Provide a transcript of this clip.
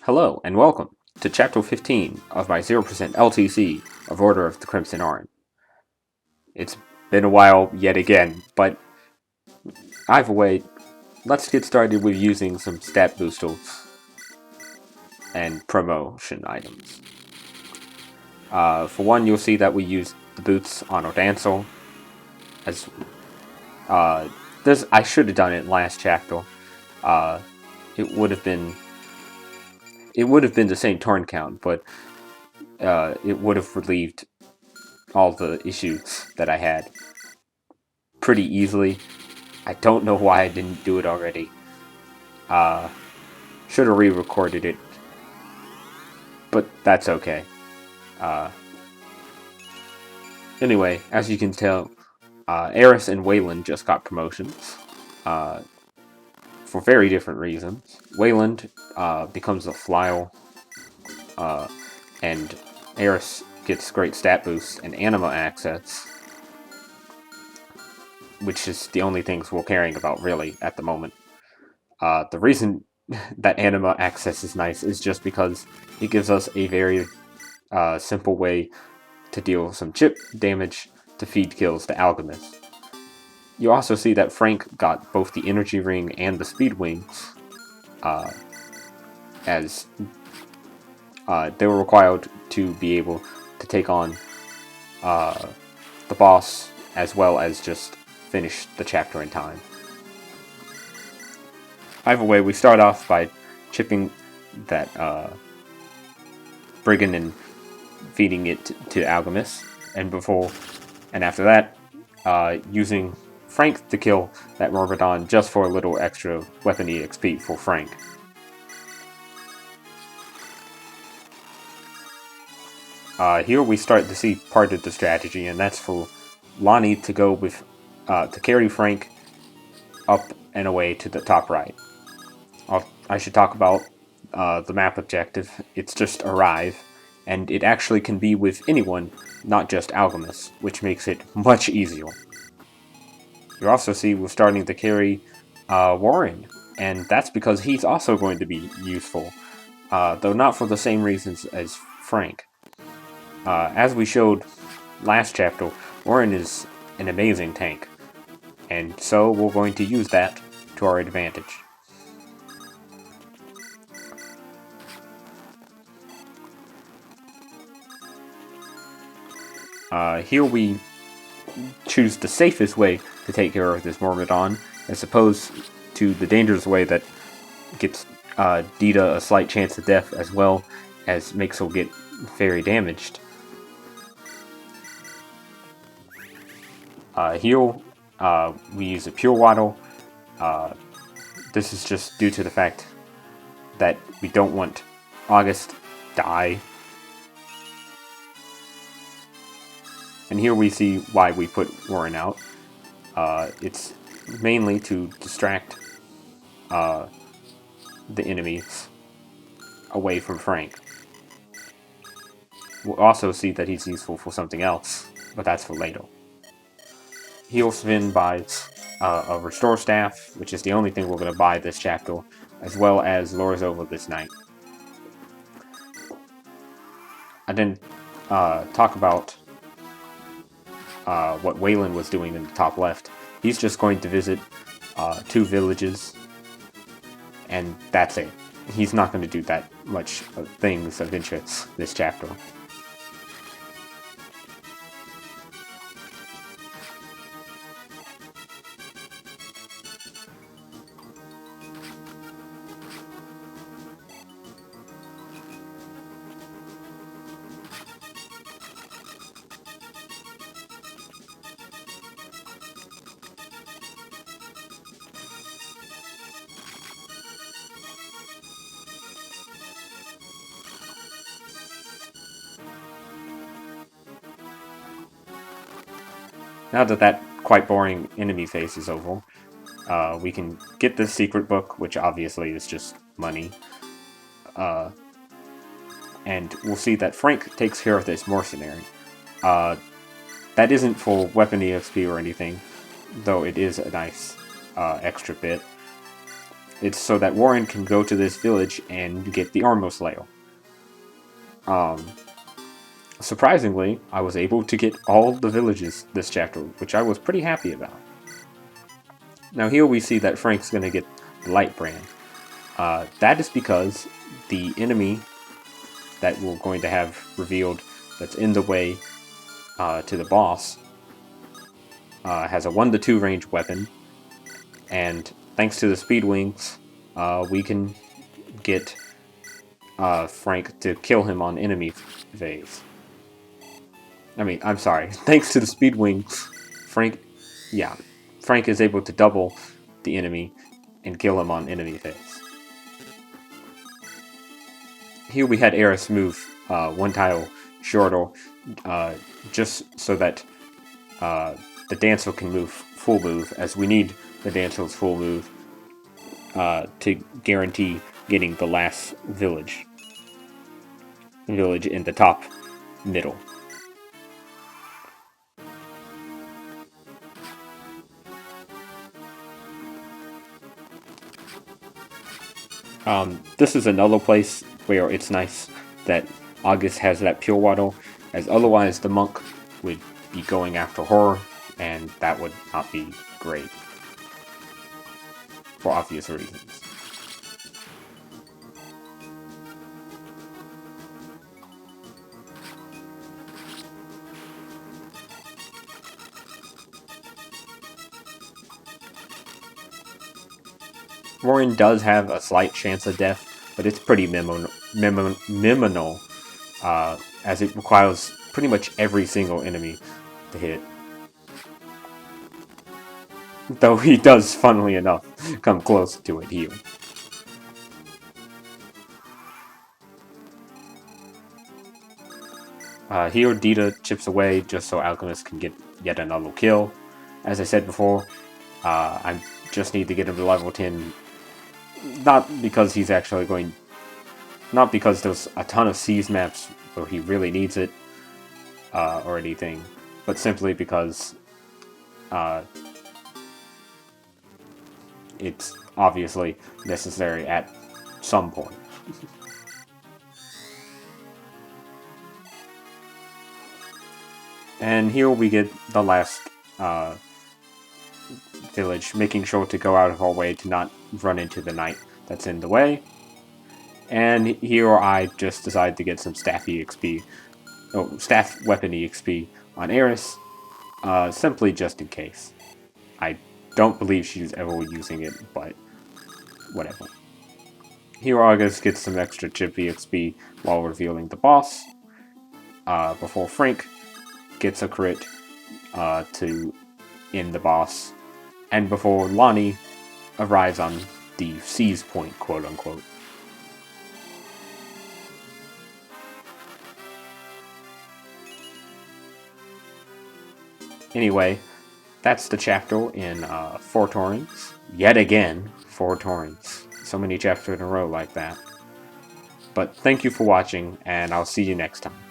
Hello and welcome to Chapter 15 of my 0% LTC of Order of the Crimson Arm. It's been a while yet again, but either way, let's get started with using some stat boosters and promotion items. For one, you'll see that we use the boots on Odansel. As I should have done it last chapter. It would have been the same turn count, but it would have relieved all the issues that I had pretty easily. I don't know why I didn't do it already. Should have re-recorded it, but that's okay. Anyway, as you can tell, Eris and Wayland just got promotions for very different reasons. Wayland becomes a Flyel, and Eris gets great stat boosts and anima access, which is the only things we're caring about really at the moment. The reason that anima access is nice is just because it gives us a very simple way to deal some chip damage to feed kills to Alchemist. You also see that Frank got both the energy ring and the speed wings, as they were required to be able to take on the boss as well as just finish the chapter in time. Either way, we start off by chipping that Brigand and feeding it to Alchemist, and after that, using Frank to kill that Myrmidon just for a little extra weapon EXP for Frank. Here we start to see part of the strategy, and that's for Lonnie to go with to carry Frank up and away to the top right. I should talk about the map objective. It's just arrive, and it actually can be with anyone, not just Alchemists, which makes it much easier. You also see we're starting to carry Warren, and that's because he's also going to be useful, though not for the same reasons as Frank. As we showed last chapter, Warren is an amazing tank, and so we're going to use that to our advantage. Here we choose the safest way to take care of this Myrmidon, as opposed to the dangerous way that gets Dita a slight chance of death, as well as makes her get very damaged. Here we use a Pure Waddle. This is just due to the fact that we don't want August die. And here we see why we put Warren out. It's mainly to distract the enemies away from Frank. We'll also see that he's useful for something else, but that's for later. Heal Sven buys a Restore Staff, which is the only thing we're going to buy this chapter, as well as lures over this night. I didn't talk about what Wayland was doing in the top left. He's just going to visit 2 villages, and that's it. He's not going to do that much things of interest this chapter. Now that quite boring enemy phase is over, we can get this secret book, which obviously is just money. And we'll see that Frank takes care of this mercenary. That isn't for weapon EXP or anything, though it is a nice extra bit. It's so that Warren can go to this village and get the Armor Slayer. Surprisingly, I was able to get all the villages this chapter, which I was pretty happy about. Now here we see that Frank's going to get the Light Brand. That is because the enemy that we're going to have revealed that's in the way to the boss has a 1-2 range weapon, and thanks to the speed wings, we can get Frank to kill him on enemy phase. I'm sorry. Thanks to the speed wings, Frank is able to double the enemy and kill him on enemy phase. Here we had Eris move one tile shorter, just so that the Dancer can move full move, as we need the Dancer's full move to guarantee getting the last village in the top middle. This is another place where it's nice that August has that pure water, as otherwise the monk would be going after her, and that would not be great, for obvious reasons. Warren does have a slight chance of death, but it's pretty minimal, as it requires pretty much every single enemy to hit. Though he does, funnily enough, come close to it here. Here, Dita chips away just so Alchemist can get yet another kill. As I said before, I just need to get him to level 10. Not because there's a ton of Seas maps where he really needs it, or anything, but simply because it's obviously necessary at some point. And here we get the last village, making sure to go out of our way to not run into the knight that's in the way. And here I just decided to get some staff weapon EXP on Eris, simply just in case. I don't believe she's ever using it, but whatever. Here August gets some extra chip EXP while revealing the boss, before Frank gets a crit to end the boss, and before Lonnie arrives on the seize point, quote-unquote. Anyway, that's the chapter in 4 Torrents. Yet again, 4 Torrents. So many chapters in a row like that. But thank you for watching, and I'll see you next time.